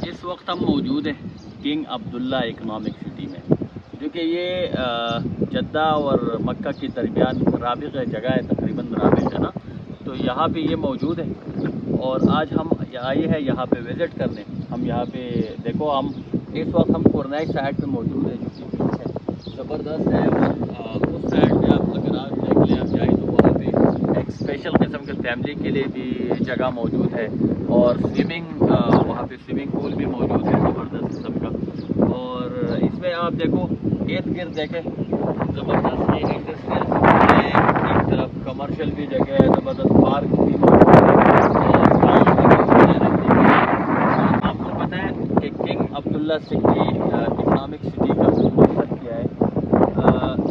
اس وقت ہم موجود ہیں کنگ عبداللہ اکنامک سٹی میں، جو کہ یہ جدہ اور مکہ کے درمیان رابغ جگہ ہے، تقریباً رابغ ہے نا، تو یہاں پہ یہ موجود ہے۔ اور آج ہم آئے ہیں یہاں پہ وزٹ کرنے۔ ہم یہاں پہ دیکھو، ہم اس وقت ہم کورنائی سائڈ پہ موجود ہیں، جو کہ بیچ ہے، زبردست ہے۔ اور اس سائڈ پہ آپ اگر آپ دیکھ لیں، آپ جائیں تو وہاں پہ ایک اسپیشل قسم کے فیملی کے لیے بھی جگہ موجود ہے، اور سوئمنگ وہاں پہ سوئمنگ پول بھی موجود ہے زبردست قسم کا۔ اور اس میں آپ دیکھو ارد گرد دیکھیں، زبردست یہ انڈسٹریل سٹی ہے، ایک طرف کمرشل بھی جگہ ہے، زبردست پارک بھی موجود ہے، اور ٹاؤن بھی موجود ہے رہنے کے لیے۔ آپ کو پتہ ہے کہ کنگ عبداللہ سٹی اکنامک سٹی کا مقصد کیا ہے؟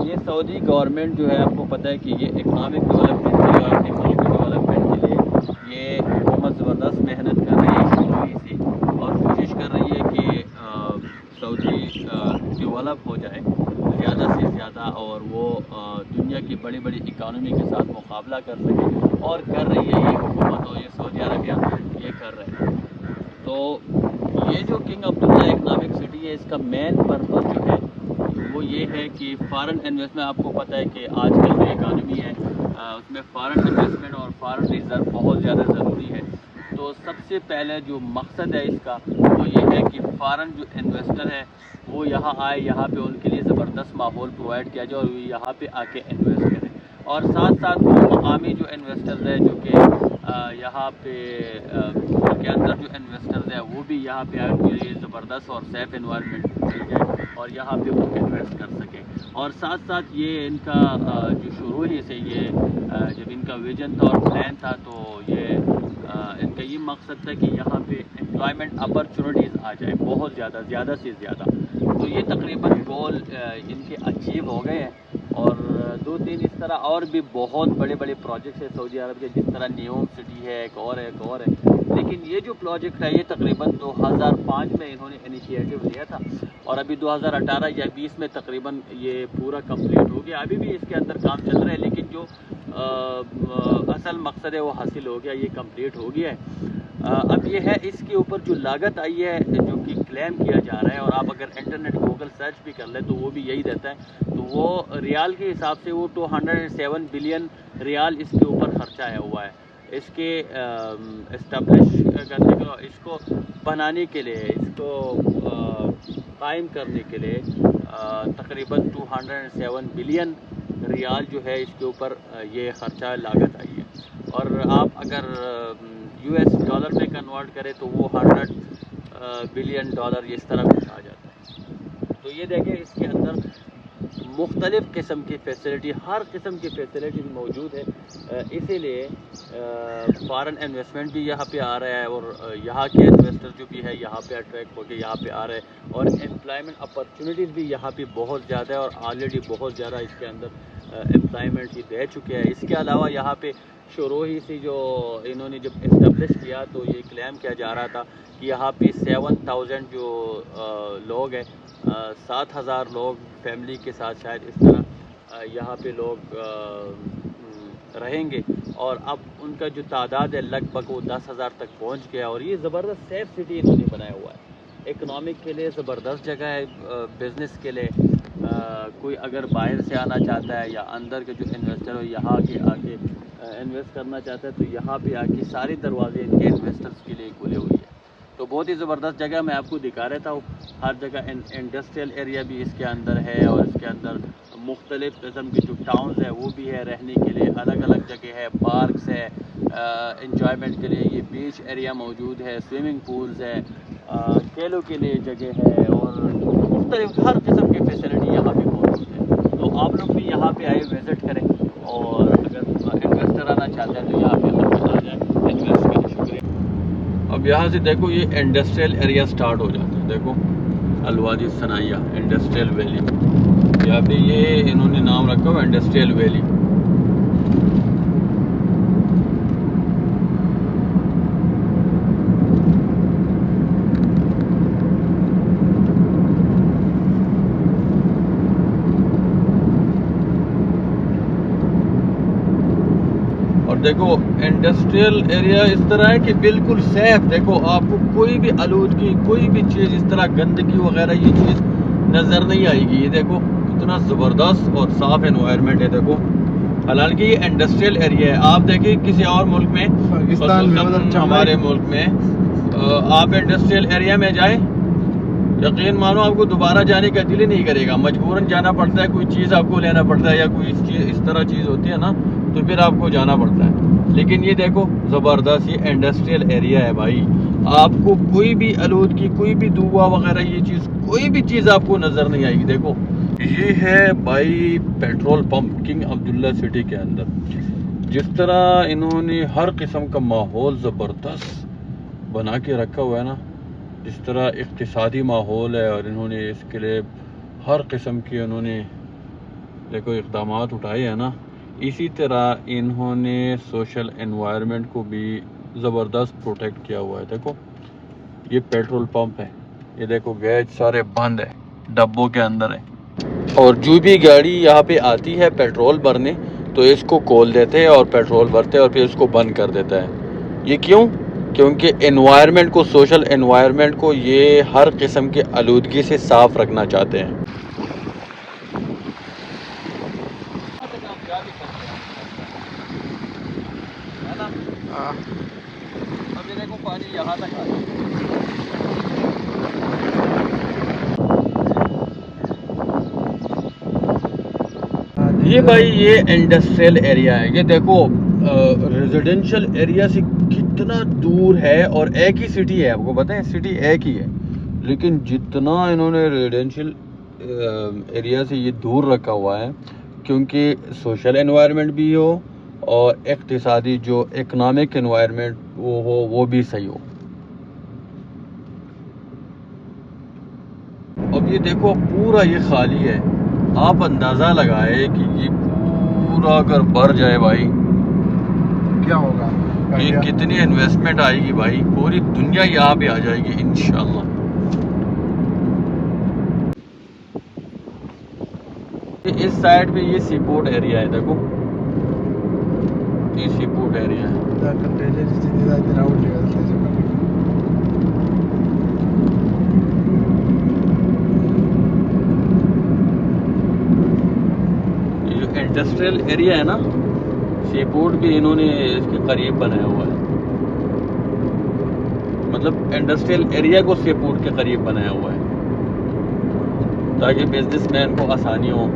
یہ سعودی گورنمنٹ جو ہے، آپ کو پتہ ہے کہ یہ اکنامک ڈیولپمنٹ کے لیے اور اپنے ملک کے ڈیولپمنٹ کے لیے یہ حکومت زبردست محنت کر رہی ہے شروع ہی سے، اور کوشش کر رہی ہے کہ سعودی ڈیولپ ہو جائے زیادہ سے زیادہ، اور وہ دنیا کی بڑی بڑی اکانومی کے ساتھ مقابلہ کر سکے، اور کر رہی ہے یہ حکومت، اور یہ سعودی عربیہ یہ کر رہے ہیں۔ تو یہ جو کنگ عبداللہ اکنامک سٹی ہے، اس کا مین پرپز جو ہے وہ یہ ہے کہ فارن انویسٹمنٹ، آپ کو پتہ ہے کہ آج کل جو اکانومی ہے اس میں فارن انویسٹمنٹ اور فارن ریزرو بہت زیادہ ضروری ہے۔ تو سب سے پہلے جو مقصد ہے اس کا وہ یہ ہے کہ فارن جو انویسٹر ہے وہ یہاں آئے، یہاں پہ ان کے لیے زبردست ماحول پرووائڈ کیا جائے، اور وہ یہاں پہ آ کے انویسٹ کریں، اور ساتھ ساتھ وہ مقامی جو انویسٹرز ہیں جو کہ یہاں پہ ملک کے اندر جو انویسٹرز ہیں وہ بھی یہاں پہ آئے، ان کے لیے زبردست اور سیف انوائرمنٹ مل جائے، اور یہاں پہ وہ انویسٹ کر سکیں۔ اور ساتھ ساتھ یہ ان کا جو شروع ہی سے یہ جب ان کا ویژن تھا اور پلان تھا، تو یہ ان کا یہ مقصد تھا کہ یہاں پہ امپلائمنٹ اپرچونیٹیز آ جائیں بہت زیادہ سے زیادہ۔ تو یہ تقریباً گول ان کے اچیو ہو گئے ہیں، اور دو تین اس طرح اور بھی بہت بڑے بڑے پروجیکٹس ہیں سعودی عرب کے، جس طرح نیوم سٹی ہے، ایک اور ہے۔ لیکن یہ جو پروجیکٹ ہے یہ تقریباً 2005 میں انہوں نے انیشیٹو لیا تھا، اور ابھی 2018 یا 20 میں تقریباً یہ پورا کمپلیٹ ہو گیا۔ ابھی بھی اس کے اندر کام چل رہا ہے، لیکن جو اصل مقصد ہے وہ حاصل ہو گیا، یہ کمپلیٹ ہو گیا ہے۔ اب یہ ہے اس کے اوپر جو لاگت آئی ہے، جو کہ کلیم کیا جا رہا ہے، اور آپ اگر انٹرنیٹ گوگل سرچ بھی کر لیں تو وہ بھی یہی دیتا ہے، تو وہ ریال کے حساب سے وہ 207 بلین ریال اس کے اوپر خرچہ آیا ہوا ہے، اس کے اسٹیبلش کرنے کے، اس کو بنانے کے لیے، اس کو قائم کرنے کے لیے تقریباً 207 بلین ریال جو ہے اس کے اوپر یہ خرچہ لاگت آئی ہے، اور آپ اگر یو ایس ڈالر میں کنورٹ کریں تو وہ 100 بلین ڈالر اس طرح کچھ آ جاتا ہے۔ تو یہ دیکھیں اس کے اندر مختلف قسم کی فیسلٹی، ہر قسم کی فیسلٹی موجود ہے، اسی لیے فارن انویسٹمنٹ بھی یہاں پہ آ رہا ہے، اور یہاں کے انویسٹر جو بھی ہے یہاں پہ اٹریکٹ ہو کے یہاں پہ آ رہے ہیں، اور امپلائمنٹ اپرچونیٹیز بھی یہاں پہ بہت زیادہ ہے، اور آلریڈی بہت زیادہ اس کے اندر امپلائمنٹ ہی دے چکے ہیں۔ اس کے علاوہ یہاں پہ شروع ہی سے جو انہوں نے جب اسٹیبلش کیا تو یہ کلیم کیا جا رہا تھا کہ یہاں پہ 7000 جو لوگ ہیں، 7000 لوگ فیملی کے ساتھ شاید اس طرح یہاں پہ لوگ رہیں گے، اور اب ان کا جو تعداد ہے لگ بھگ وہ 10,000 تک پہنچ گیا، اور یہ زبردست سیف سٹی انہوں نے بنایا ہوا ہے، اکنامک کے لیے زبردست جگہ ہے، بزنس کے لیے کوئی اگر باہر سے آنا چاہتا ہے یا اندر کے جو انویسٹر ہو یہاں کے آ کے انویسٹ کرنا چاہتا ہے، تو یہاں پہ آ کے سارے دروازے ان کے انویسٹرز کے لیے کھلے ہوئی ہے۔ تو بہت ہی زبردست جگہ میں آپ کو دکھا رہتا ہوں، ہر جگہ انڈسٹریل ایریا بھی اس کے اندر ہے، اور اس کے اندر مختلف قسم کے جو ٹاؤنز ہیں وہ بھی ہے، رہنے کے لیے الگ الگ جگہ ہے، پارکس ہے، انجوائمنٹ کے لیے یہ بیچ ایریا موجود ہے، سوئمنگ پولز ہے، کھیلوں کے لیے جگہ ہے، اور مختلف ہر قسم کی فیسلٹی یہاں پہ موجود ہے۔ تو آپ لوگ بھی یہاں پہ آئے، وزٹ کریں، اور اگر انویسٹر آنا چاہتے ہیں تو یہاں پہ آ جائیں، انویسٹ کریں۔ شکریہ۔ اب یہاں سے دیکھو یہ انڈسٹریل ایریا سٹارٹ ہو جاتا ہے، دیکھو الوادی ثنائیہ انڈسٹریل ویلی، یہاں پہ یہ انہوں نے نام رکھا ہوا انڈسٹریل ویلی۔ اور دیکھو انڈسٹریل ایریا اس طرح ہے کہ بالکل سیف. دیکھو آپ کو کوئی بھی آلودگی, کوئی بھی چیز اس طرح گندگی وغیرہ یہ چیز نظر نہیں آئے گی. یہ دیکھو کتنا زبردست اور صاف انوائرمنٹ ہے. دیکھو حالانکہ یہ انڈسٹریل ایریا ہے. آپ دیکھیں کسی اور ملک میں, خصوصاً ہمارے ملک میں, آپ انڈسٹریل ایریا میں جائیں, یقین مانو آپ کو دوبارہ جانے کا دل ہی نہیں کرے گا. مجبوراً جانا پڑتا ہے, کوئی چیز آپ کو لینا پڑتا ہے یا کوئی اس طرح چیز ہوتی ہے نا, تو پھر آپ کو جانا پڑتا ہے. لیکن یہ دیکھو زبردست, یہ انڈسٹریل ایریا ہے بھائی. آپ کو کوئی بھی آلودگی, کوئی بھی دھواں وغیرہ یہ چیز, کوئی بھی چیز آپ کو نظر نہیں آئے گی. دیکھو یہ ہے بھائی پیٹرول پمپ کنگ عبداللہ سٹی کے اندر. جس طرح انہوں نے ہر قسم کا ماحول زبردست بنا کے رکھا ہوا ہے نا, جس طرح اقتصادی ماحول ہے, اور انہوں نے اس کے لیے ہر قسم کے انہوں نے دیکھو اقدامات اٹھائے ہیں نا, اسی طرح انہوں نے سوشل انوائرمنٹ کو بھی زبردست پروٹیکٹ کیا ہوا ہے. دیکھو یہ پیٹرول پمپ ہے, یہ دیکھو گیس سارے بند ہے, ڈبوں کے اندر ہے, اور جو بھی گاڑی یہاں پہ آتی ہے پیٹرول بھرنے تو اس کو کھول دیتے ہیں اور پیٹرول بھرتے ہیں اور پھر اس کو بند کر دیتا ہے. یہ کیوں؟ کیونکہ انوائرمنٹ کو, سوشل انوائرمنٹ کو یہ ہر قسم کی آلودگی سے صاف رکھنا چاہتے ہیں. ابھی دیکھو پانی یہاں تک آ گیا. یہ بھائی یہ انڈسٹریل ایریا ہے. یہ دیکھو ریزیڈینشل ایریا سے کتنا دور ہے, اور ایک ہی سٹی ہے. آپ کو پتہ ہے سٹی ایک ہی ہے, لیکن جتنا انہوں نے ریزیڈینشل ایریا سے یہ دور رکھا ہوا ہے کیونکہ سوشل انوائرمنٹ بھی ہو اور اقتصادی جو اکنامک انوائرمنٹ وہ ہو, وہ بھی صحیح ہو. اب یہ دیکھو پورا یہ خالی ہے. آپ اندازہ لگائے کہ یہ پورا اگر بھر جائے بھائی کیا ہوگا, یہ کتنی انویسٹمنٹ آئے گی بھائی. پوری دنیا یہاں پہ آ جائے گی انشاءاللہ. اس سائڈ پہ یہ سی پورٹ ایریا ہے. دیکھو یہ سی پورٹ ایریا ہے. یہ جو انڈسٹریل ایریا ہے نا, سی پورٹ بھی انہوں نے اس کے قریب بنایا ہوا ہے. مطلب انڈسٹریل ایریا کو سی پورٹ کے قریب بنایا ہوا ہے تاکہ بزنس مین کو آسانی ہو